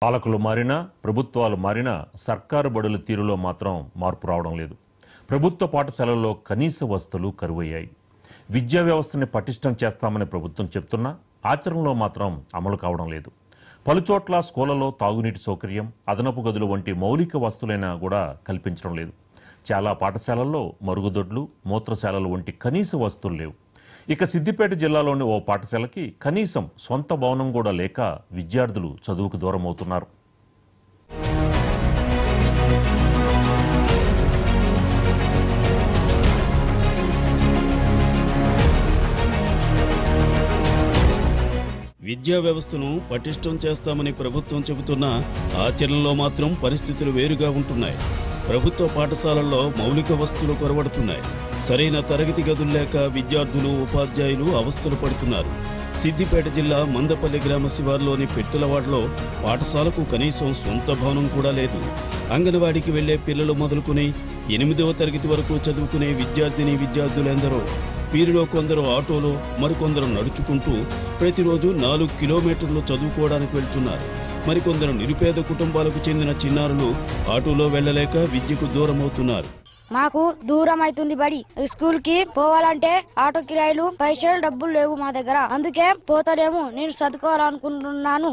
పాలకులు మారినా ప్రభుత్వాలు మారినా సర్కారు బడుల తీరులో మాత్రం మార్పు రావడం లేదు. ప్రభుత్వ పాఠశాలల్లో కనీస వసతులు కరువయ్యాయి. విద్యా వ్యవస్థని పటిష్టం చేస్తామని ప్రభుత్వం చెప్తున్నా ఆచరణలో మాత్రం అమలు కావడం లేదు. పలుచోట్ల స్కూళ్లలో తాగునీటి సౌకర్యం, అదనపు గదులు వంటి మౌలిక వస్తువులైనా కూడా కల్పించడం లేదు. చాలా పాఠశాలల్లో మరుగుదొడ్లు, మూత్రశాలలు వంటి కనీస వస్తువులు లేవు. ఇక సిద్దిపేట జిల్లాలోని ఓ పాఠశాలకి కనీసం సొంత భవనం కూడా లేక విద్యార్థులు చదువుకు దూరం అవుతున్నారు. విద్యా వ్యవస్థను పటిష్టం చేస్తామని ప్రభుత్వం చెబుతున్నా ఆచరణలో మాత్రం పరిస్థితులు వేరుగా ఉంటున్నాయి. ప్రభుత్వ పాఠశాలల్లో మౌలిక వస్తువులు కొరవడుతున్నాయి. సరైన తరగతి గదులు లేక విద్యార్థులు, ఉపాధ్యాయులు అవస్థలు పడుతున్నారు. సిద్దిపేట జిల్లా మందపల్లి గ్రామ శివార్లోని పెట్టెలవాడలో పాఠశాలకు కనీసం సొంత భవనం కూడా లేదు. అంగన్వాడీకి వెళ్లే పిల్లలు మొదలుకుని 8వ తరగతి వరకు చదువుకునే విద్యార్థులెందరో. వీరిలో కొందరు ఆటోలో, మరికొందరు నడుచుకుంటూ ప్రతిరోజు 4 కిలోమీటర్లు చదువుకోవడానికి వెళ్తున్నారు. మరికొందరు నిరుపేద కుటుంబాలకు చెందిన చిన్నారులు ఆటోలో వెళ్లలేక విద్యకు దూరమవుతున్నారు. మాకు దూరం అవుతుంది బడి. స్కూల్ కి పోవాలంటే ఆటో కిరాయిలు, పైసలు, డబ్బులు లేవు మా దగ్గర. అందుకే పోతలేము. నేను చదువుకోవాలనుకుంటున్నాను.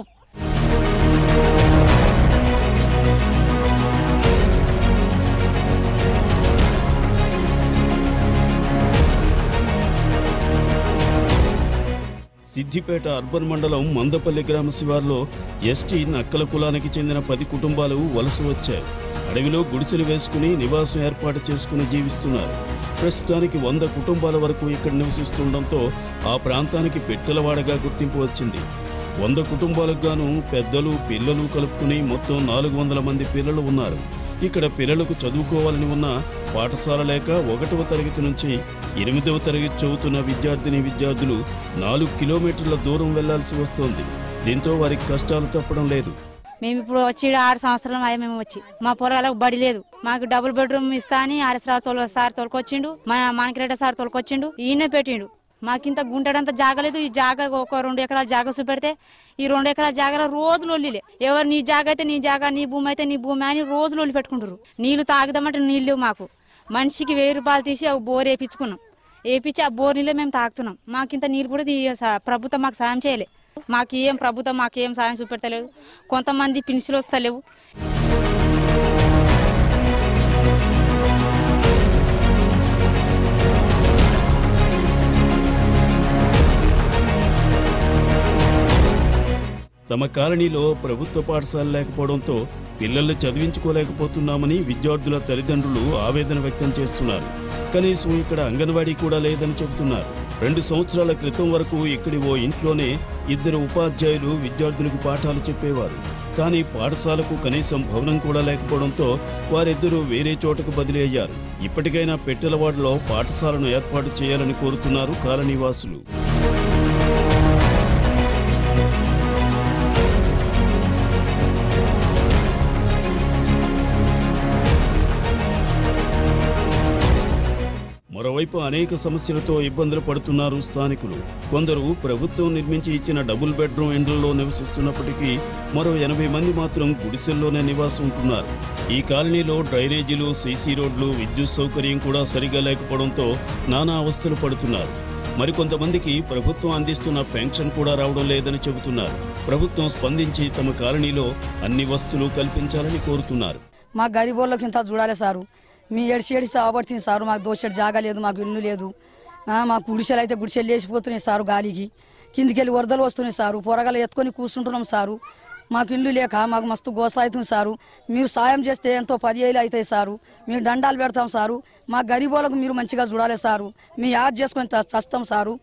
సిద్దిపేట అర్బన్ మండలం మందపల్లి గ్రామ శివార్లో ఎస్టీ నక్కల కులానికి చెందిన 10 కుటుంబాలు వలస వచ్చాయి. అడవిలో గుడిసెలు వేసుకుని నివాసం ఏర్పాటు చేసుకుని జీవిస్తున్నారు. ప్రస్తుతానికి 100 కుటుంబాల వరకు ఇక్కడ నివసిస్తుండటంతో ఆ ప్రాంతానికి పెట్టెలవాడగా గుర్తింపు వచ్చింది. 100 కుటుంబాలకు గాను పెద్దలు, పిల్లలు కలుపుకుని మొత్తం 400 మంది పిల్లలు ఉన్నారు. ఇక్కడ పిల్లలకు చదువుకోవాలని ఉన్న పాఠశాల లేక 1వ తరగతి నుంచి 8వ తరగతి చదువుతున్న విద్యార్థులు 4 కిలోమీటర్ల దూరం వెళ్లాల్సి వస్తోంది. దీంతో వారికి కష్టాలు తప్పడం లేదు. మేము ఇప్పుడు వచ్చి 6 సంవత్సరాలు అయ్యా. మేము వచ్చి మా పొరాలకు బడి లేదు. మాకు డబుల్ బెడ్రూమ్ ఇస్తా అని సార్ తోలుకొచ్చిండు. మన మాణికరెడ్డి సార్ తోలుకొచ్చిండు. ఈయనే పెట్టిండు. మాకింత గుంటడంత జాగలేదు. ఈ జాగ ఒక 2 ఎకరాల జాగ చూపెడితే ఈ 2 ఎకరాల జాగలో రోజులు ఒళ్ళిలే. ఎవరు నీ జాగ అయితే నీ జాగ, నీ భూమి అయితే నీ భూమి అని రోజులు ఒళ్ళి పెట్టుకుంటారు. నీళ్లు తాగుదామంటే నీళ్ళు మాకు. మనిషికి 1000 రూపాయలు తీసి ఒక బోర్ వేయించుకున్నాం. వేయించి ఆ బోర్ నీళ్ళే మేము తాగుతున్నాం. మాకింత నీళ్ళు కూడా ప్రభుత్వం మాకు సాయం చేయలే. ప్రభుత్వం మాకేం సాయం చూపెడతలేదు. కొంతమంది పిన్సిలు వస్తలేవు. తమ కాలనీలో ప్రభుత్వ పాఠశాల లేకపోవడంతో పిల్లల్ని చదివించుకోలేకపోతున్నామని విద్యార్థుల తల్లిదండ్రులు ఆవేదన వ్యక్తం చేస్తున్నారు. కనీసం ఇక్కడ అంగన్వాడీ కూడా లేదని చెబుతున్నారు. 2 సంవత్సరాల క్రితం వరకు ఇక్కడి ఓ ఇంట్లోనే 2 ఉపాధ్యాయులు విద్యార్థులకు పాఠాలు చెప్పేవారు. కానీ పాఠశాలకు కనీసం భవనం కూడా లేకపోవడంతో వారిద్దరూ వేరే చోటకు బదిలీ అయ్యారు. ఇప్పటికైనా పెట్టెలవాడలో పాఠశాలను ఏర్పాటు చేయాలని కోరుతున్నారు కాలనీవాసులు. మరోవైపు అనేక సమస్యలతో ఇబ్బందులు పడుతున్నారు స్థానికులు. కొందరు ప్రభుత్వం నిర్మించి ఇచ్చిన డబుల్ బెడ్రూమ్ ఇండ్లలో నివసిస్తున్నప్పటికీ మరో 80 మంది మాత్రం గుడిసెల్లోనే నివాసం ఉంటున్నారు. ఈ కాలనీలో డ్రైనేజీలు, సీసీ రోడ్లు, విద్యుత్ సౌకర్యం కూడా సరిగా లేకపోవడంతో నానా అవస్థలు పడుతున్నారు. మరికొంతమందికి ప్రభుత్వం అందిస్తున్న పెన్షన్ కూడా రావడం లేదని చెబుతున్నారు. ప్రభుత్వం స్పందించి తమ కాలనీలో అన్ని వస్తువులు కల్పించాలని కోరుతున్నారు. మా గరీబోళ్ళకి ఇంత చూడాలి సారు. మీ ఏడిసి సావబడుతుంది సారు. మాకు దోషడి జాగా లేదు, మాకు ఇల్లు లేదు. మాకు గుడిసెలు అయితే గుడిసెలు లేచిపోతున్నాయి సారు. గాలికి కిందికి వెళ్ళి వరదలు వస్తున్నాయి సారు. పొరగలు ఎత్తుకొని కూర్చుంటున్నాం సారు. మాకు ఇల్లు లేక మాకు మస్తు గోస అవుతుంది సారు. మీరు సాయం చేస్తే ఎంతో 10 ఏళ్ళు అవుతాయి సారు. మీరు దండాలు పెడతాం సారు. మా గరీబోళ్ళకు మీరు మంచిగా చూడాలి సారు. మీ యాద్ చేసుకొని చస్తాం సారు.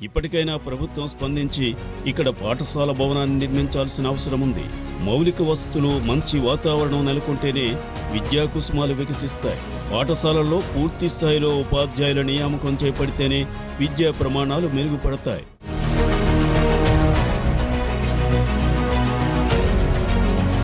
ఇప్పటికైనా ప్రభుత్వం స్పందించి ఇక్కడ పాఠశాల భవనాన్ని నిర్మించాల్సిన అవసరం ఉంది. మౌలిక వసతులు, మంచి వాతావరణం నెలకొంటేనే విద్యా కుసుమాలు వికసిస్తాయి. పాఠశాలల్లో పూర్తి స్థాయిలో ఉపాధ్యాయుల నియామకం చేపడితేనే విద్యా ప్రమాణాలు మెరుగుపడతాయి.